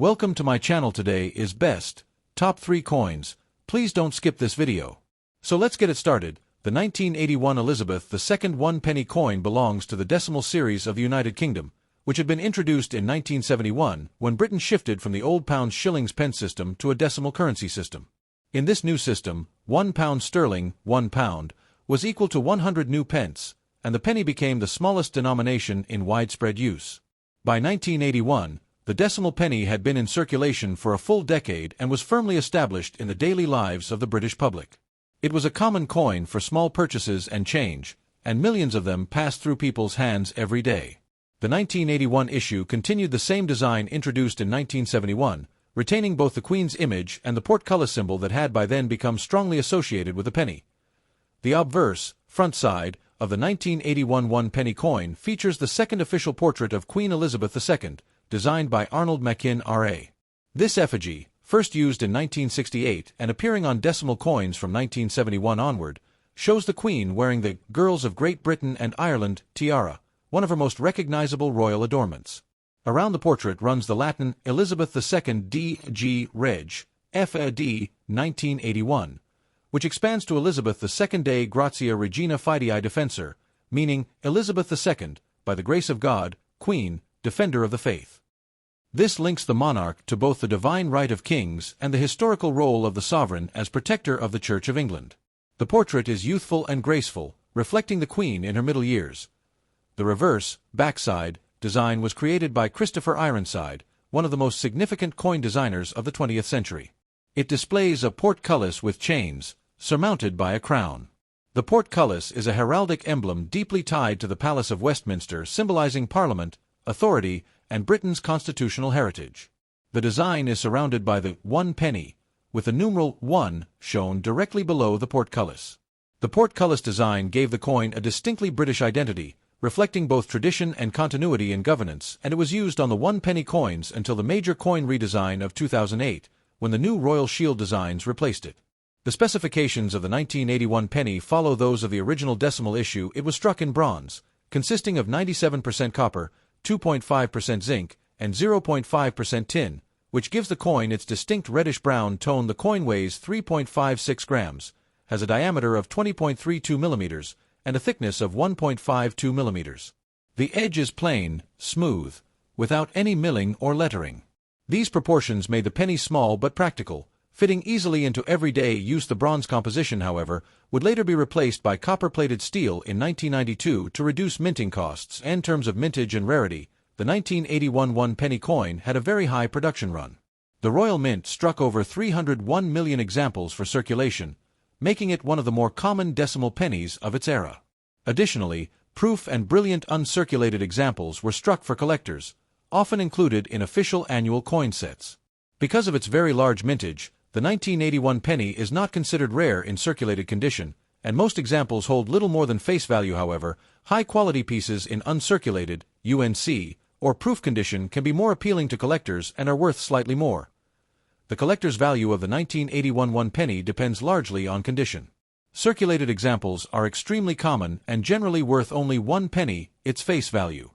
Welcome to my channel. Today is best top 3 coins. Please don't skip this video. So let's get it started. The 1981 Elizabeth II 1 penny coin belongs to the decimal series of the United Kingdom, which had been introduced in 1971 when Britain shifted from the old pounds shillings pence system to a decimal currency system. In this new system, £1 sterling, £1, was equal to 100 new pence, and the penny became the smallest denomination in widespread use. By 1981, the decimal penny had been in circulation for a full decade and was firmly established in the daily lives of the British public. It was a common coin for small purchases and change, and millions of them passed through people's hands every day. The 1981 issue continued the same design introduced in 1971, retaining both the Queen's image and the portcullis symbol that had by then become strongly associated with the penny. The obverse, front side, of the 1981 1 penny coin features the second official portrait of Queen Elizabeth II, designed by Arnold Machin R.A. This effigy, first used in 1968 and appearing on decimal coins from 1971 onward, shows the Queen wearing the Girls of Great Britain and Ireland tiara, one of her most recognizable royal adornments. Around the portrait runs the Latin Elizabeth II D.G. Reg. F.A.D. 1981, which expands to Elizabeth II Dei Gratia Regina Fidei Defensor, meaning Elizabeth II, by the grace of God, Queen, Defender of the Faith. This links the monarch to both the divine right of kings and the historical role of the sovereign as protector of the Church of England. The portrait is youthful and graceful, reflecting the Queen in her middle years. The reverse, backside, design was created by Christopher Ironside, one of the most significant coin designers of the 20th century. It displays a portcullis with chains, surmounted by a crown. The portcullis is a heraldic emblem deeply tied to the Palace of Westminster, symbolizing Parliament, authority, and Britain's constitutional heritage. The design is surrounded by the 1 penny, with the numeral 1 shown directly below the portcullis. The portcullis design gave the coin a distinctly British identity, reflecting both tradition and continuity in governance, and it was used on the 1 penny coins until the major coin redesign of 2008, when the new Royal Shield designs replaced it. The specifications of the 1981 penny follow those of the original decimal issue. It was struck in bronze, consisting of 97% copper, 2.5% zinc, and 0.5% tin, which gives the coin its distinct reddish-brown tone. The coin weighs 3.56 grams, has a diameter of 20.32 millimeters, and a thickness of 1.52 millimeters. The edge is plain, smooth, without any milling or lettering. These proportions made the penny small but practical, fitting easily into everyday use. The bronze composition, however, would later be replaced by copper-plated steel in 1992 to reduce minting costs. In terms of mintage and rarity, the 1981 1 penny coin had a very high production run. The Royal Mint struck over 301 million examples for circulation, making it one of the more common decimal pennies of its era. Additionally, proof and brilliant uncirculated examples were struck for collectors, often included in official annual coin sets. Because of its very large mintage, the 1981 penny is not considered rare in circulated condition, and most examples hold little more than face value. However, high-quality pieces in uncirculated, UNC, or proof condition can be more appealing to collectors and are worth slightly more. The collector's value of the 1981 1 penny depends largely on condition. Circulated examples are extremely common and generally worth only 1 penny, its face value.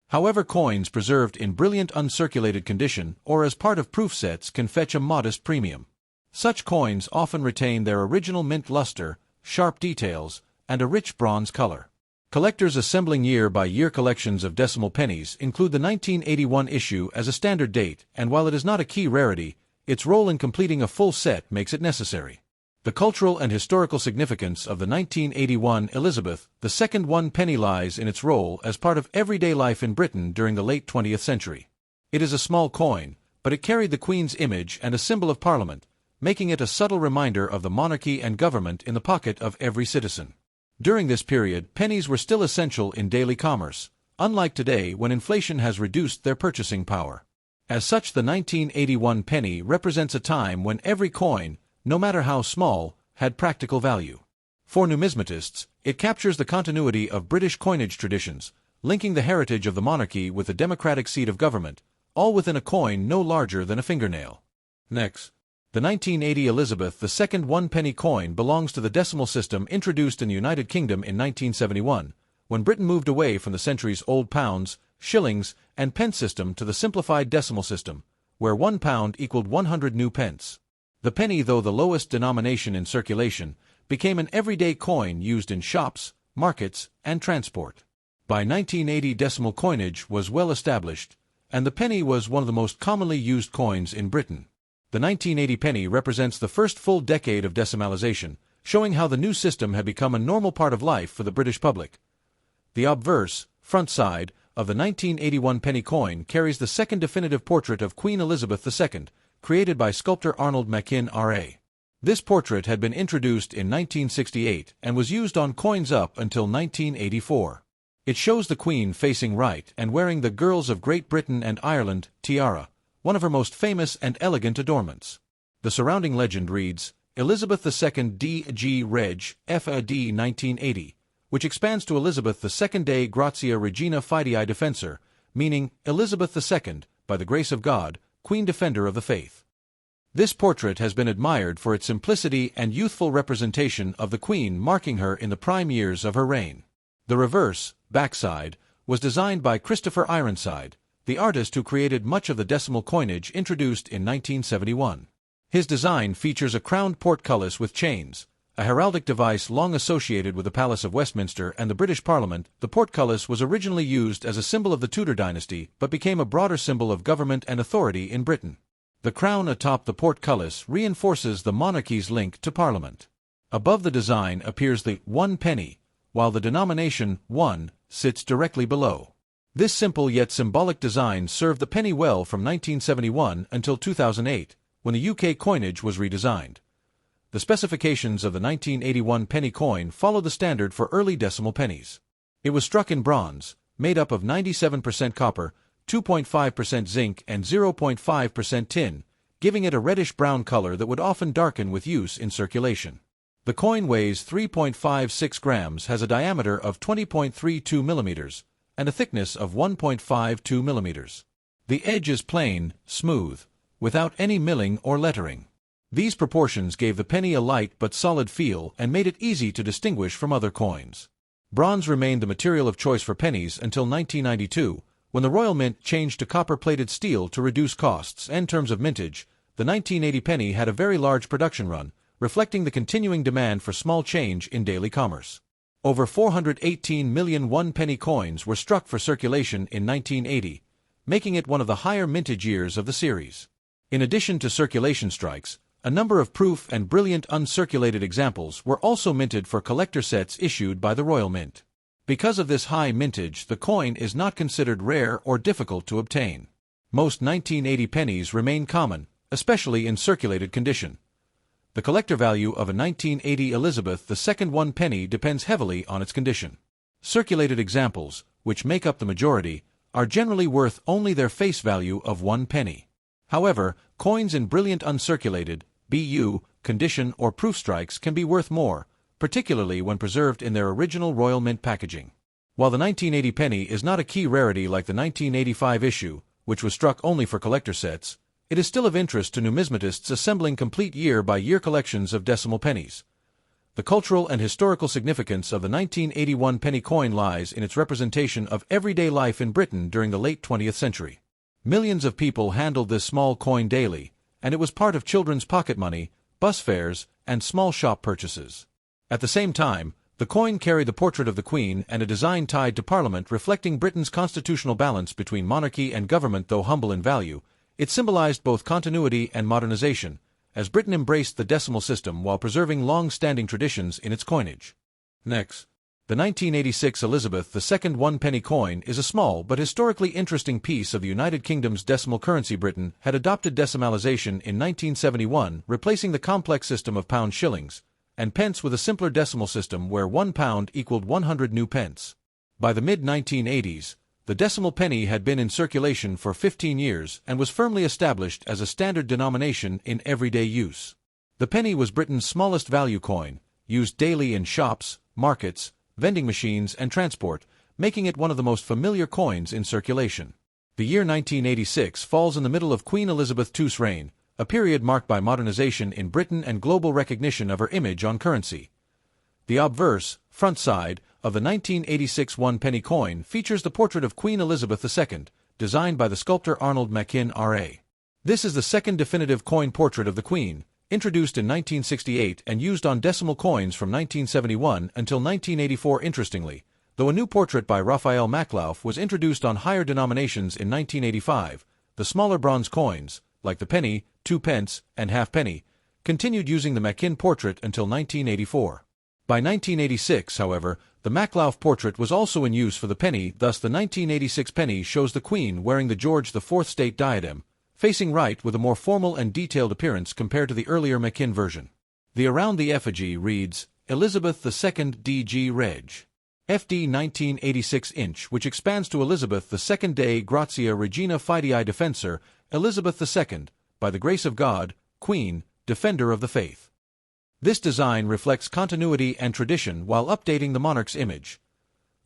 However, coins preserved in brilliant uncirculated condition or as part of proof sets can fetch a modest premium. Such coins often retain their original mint luster, sharp details, and a rich bronze color. Collectors assembling year-by-year collections of decimal pennies include the 1981 issue as a standard date, and while it is not a key rarity, its role in completing a full set makes it necessary. The cultural and historical significance of the 1981 Elizabeth II 1 penny lies in its role as part of everyday life in Britain during the late 20th century. It is a small coin, but it carried the Queen's image and a symbol of Parliament, making it a subtle reminder of the monarchy and government in the pocket of every citizen. During this period, pennies were still essential in daily commerce, unlike today when inflation has reduced their purchasing power. As such, the 1981 penny represents a time when every coin, no matter how small, had practical value. For numismatists, it captures the continuity of British coinage traditions, linking the heritage of the monarchy with the democratic seat of government, all within a coin no larger than a fingernail. Next, the 1980 Elizabeth II 1 penny coin belongs to the decimal system introduced in the United Kingdom in 1971, when Britain moved away from the centuries-old pounds, shillings, and pence system to the simplified decimal system, where £1 equaled 100 new pence. The penny, though the lowest denomination in circulation, became an everyday coin used in shops, markets, and transport. By 1980, decimal coinage was well established, and the penny was one of the most commonly used coins in Britain. The 1980 penny represents the first full decade of decimalization, showing how the new system had become a normal part of life for the British public. The obverse, front side, of the 1981 penny coin carries the second definitive portrait of Queen Elizabeth II, created by sculptor Arnold Machin R.A. This portrait had been introduced in 1968 and was used on coins up until 1984. It shows the Queen facing right and wearing the Girls of Great Britain and Ireland tiara, one of her most famous and elegant adornments. The surrounding legend reads, Elizabeth II D.G. Reg. F.A.D. 1980, which expands to Elizabeth II Dei Gratia Regina Fidei Defensor, meaning Elizabeth II, by the grace of God, Queen Defender of the Faith. This portrait has been admired for its simplicity and youthful representation of the Queen, marking her in the prime years of her reign. The reverse, backside, was designed by Christopher Ironside, the artist who created much of the decimal coinage introduced in 1971. His design features a crowned portcullis with chains, a heraldic device long associated with the Palace of Westminster and the British Parliament. The portcullis was originally used as a symbol of the Tudor dynasty but became a broader symbol of government and authority in Britain. The crown atop the portcullis reinforces the monarchy's link to Parliament. Above the design appears the 1 penny, while the denomination 1 sits directly below. This simple yet symbolic design served the penny well from 1971 until 2008, when the UK coinage was redesigned. The specifications of the 1981 penny coin follow the standard for early decimal pennies. It was struck in bronze, made up of 97% copper, 2.5% zinc and 0.5% tin, giving it a reddish-brown color that would often darken with use in circulation. The coin weighs 3.56 grams, has a diameter of 20.32 millimeters, and a thickness of 1.52 millimeters. The edge is plain, smooth, without any milling or lettering. These proportions gave the penny a light but solid feel and made it easy to distinguish from other coins. Bronze remained the material of choice for pennies until 1992, when the Royal Mint changed to copper-plated steel to reduce costs. In terms of mintage, the 1980 penny had a very large production run, reflecting the continuing demand for small change in daily commerce. Over 418 million 1 penny coins were struck for circulation in 1980, making it one of the higher mintage years of the series. In addition to circulation strikes, a number of proof and brilliant uncirculated examples were also minted for collector sets issued by the Royal Mint. Because of this high mintage, the coin is not considered rare or difficult to obtain. Most 1980 pennies remain common, especially in circulated condition. The collector value of a 1980 Elizabeth II 1 penny depends heavily on its condition. Circulated examples, which make up the majority, are generally worth only their face value of 1 penny. However, coins in brilliant uncirculated (BU) condition or proof strikes can be worth more, particularly when preserved in their original Royal Mint packaging. While the 1980 penny is not a key rarity like the 1985 issue, which was struck only for collector sets, it is still of interest to numismatists assembling complete year-by-year collections of decimal pennies. The cultural and historical significance of the 1981 penny coin lies in its representation of everyday life in Britain during the late 20th century. Millions of people handled this small coin daily, and it was part of children's pocket money, bus fares, and small shop purchases. At the same time, the coin carried the portrait of the Queen and a design tied to Parliament reflecting Britain's constitutional balance between monarchy and government. Though humble in value, it symbolized both continuity and modernization, as Britain embraced the decimal system while preserving long-standing traditions in its coinage. Next, the 1986 Elizabeth II 1 penny coin is a small but historically interesting piece of the United Kingdom's decimal currency. Britain had adopted decimalization in 1971, replacing the complex system of pound shillings and pence with a simpler decimal system where £1 equaled 100 new pence. By the mid-1980s, the decimal penny had been in circulation for 15 years and was firmly established as a standard denomination in everyday use. The penny was Britain's smallest value coin, used daily in shops, markets, vending machines, and transport, making it one of the most familiar coins in circulation. The year 1986 falls in the middle of Queen Elizabeth II's reign, a period marked by modernization in Britain and global recognition of her image on currency. The obverse, front side, of the 1986 1 penny coin features the portrait of Queen Elizabeth II, designed by the sculptor Arnold Machin R.A. This is the second definitive coin portrait of the Queen, introduced in 1968 and used on decimal coins from 1971 until 1984. Interestingly, though a new portrait by Raphael Maclauf was introduced on higher denominations in 1985, the smaller bronze coins, like the penny, 2 pence, and halfpenny, continued using the Machin portrait until 1984. By 1986, however, the Maclauf portrait was also in use for the penny, thus the 1986 penny shows the Queen wearing the George IV state diadem, facing right with a more formal and detailed appearance compared to the earlier Machin version. The around the effigy reads, Elizabeth II D.G. Reg. FD 1986 inch, which expands to Elizabeth II Dei Grazia Regina Fidei Defensor, Elizabeth II, by the grace of God, Queen, Defender of the Faith. This design reflects continuity and tradition while updating the monarch's image.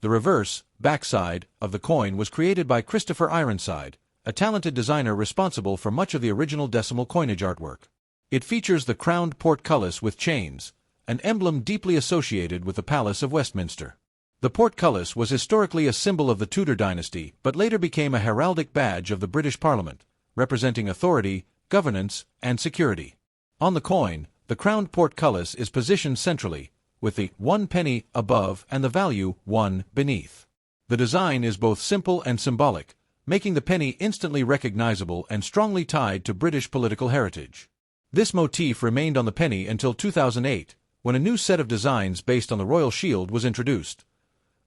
The reverse, backside, of the coin was created by Christopher Ironside, a talented designer responsible for much of the original decimal coinage artwork. It features the crowned portcullis with chains, an emblem deeply associated with the Palace of Westminster. The portcullis was historically a symbol of the Tudor dynasty, but later became a heraldic badge of the British Parliament, representing authority, governance, and security. On the coin, the crowned portcullis is positioned centrally, with the 1 penny above and the value 1 beneath. The design is both simple and symbolic, making the penny instantly recognizable and strongly tied to British political heritage. This motif remained on the penny until 2008, when a new set of designs based on the royal shield was introduced.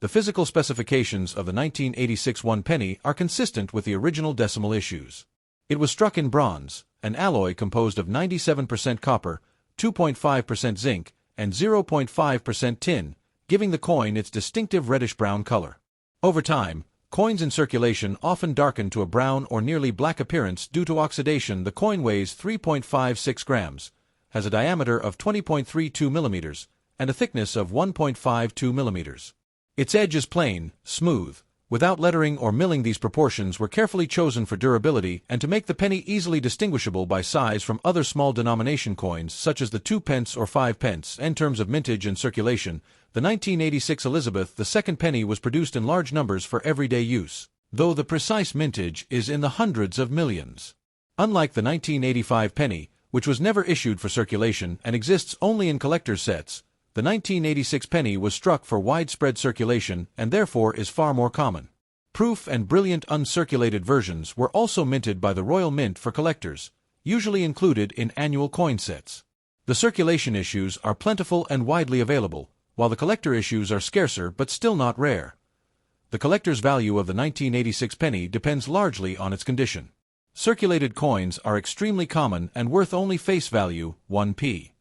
The physical specifications of the 1986 1 penny are consistent with the original decimal issues. It was struck in bronze, an alloy composed of 97% copper, 2.5% zinc, and 0.5% tin, giving the coin its distinctive reddish-brown color. Over time, coins in circulation often darken to a brown or nearly black appearance due to oxidation. The coin weighs 3.56 grams, has a diameter of 20.32 millimeters, and a thickness of 1.52 millimeters. Its edge is plain, smooth, without lettering or milling. These proportions were carefully chosen for durability and to make the penny easily distinguishable by size from other small denomination coins such as the 2 pence or 5 pence. In terms of mintage and circulation, the 1986 Elizabeth II penny was produced in large numbers for everyday use, though the precise mintage is in the hundreds of millions. Unlike the 1985 penny, which was never issued for circulation and exists only in collector's sets, the 1986 penny was struck for widespread circulation and therefore is far more common. Proof and brilliant uncirculated versions were also minted by the Royal Mint for collectors, usually included in annual coin sets. The circulation issues are plentiful and widely available, while the collector issues are scarcer but still not rare. The collector's value of the 1986 penny depends largely on its condition. Circulated coins are extremely common and worth only face value, 1p.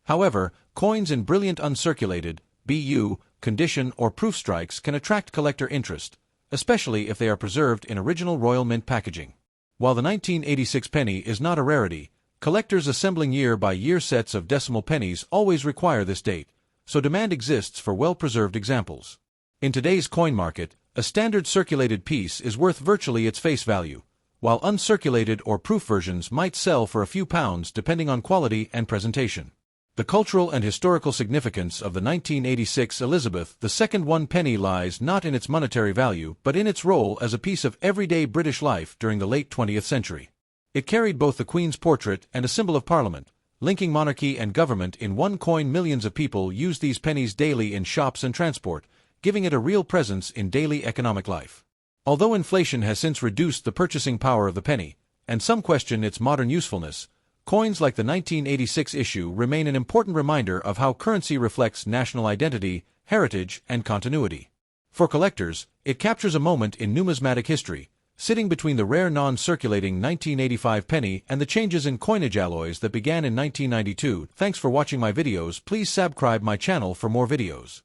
However, coins in brilliant uncirculated, BU, condition or proof strikes can attract collector interest, especially if they are preserved in original Royal Mint packaging. While the 1986 penny is not a rarity, collectors assembling year-by-year sets of decimal pennies always require this date, so demand exists for well-preserved examples. In today's coin market, a standard circulated piece is worth virtually its face value, while uncirculated or proof versions might sell for a few pounds depending on quality and presentation. The cultural and historical significance of the 1986 Elizabeth II 1 penny lies not in its monetary value but in its role as a piece of everyday British life during the late 20th century. It carried both the Queen's portrait and a symbol of Parliament, linking monarchy and government in one coin. Millions of people use these pennies daily in shops and transport, giving it a real presence in daily economic life. Although inflation has since reduced the purchasing power of the penny, and some question its modern usefulness, coins like the 1986 issue remain an important reminder of how currency reflects national identity, heritage, and continuity. For collectors, it captures a moment in numismatic history, sitting between the rare non-circulating 1985 penny and the changes in coinage alloys that began in 1992. Thanks for watching my videos. Please subscribe my channel for more videos.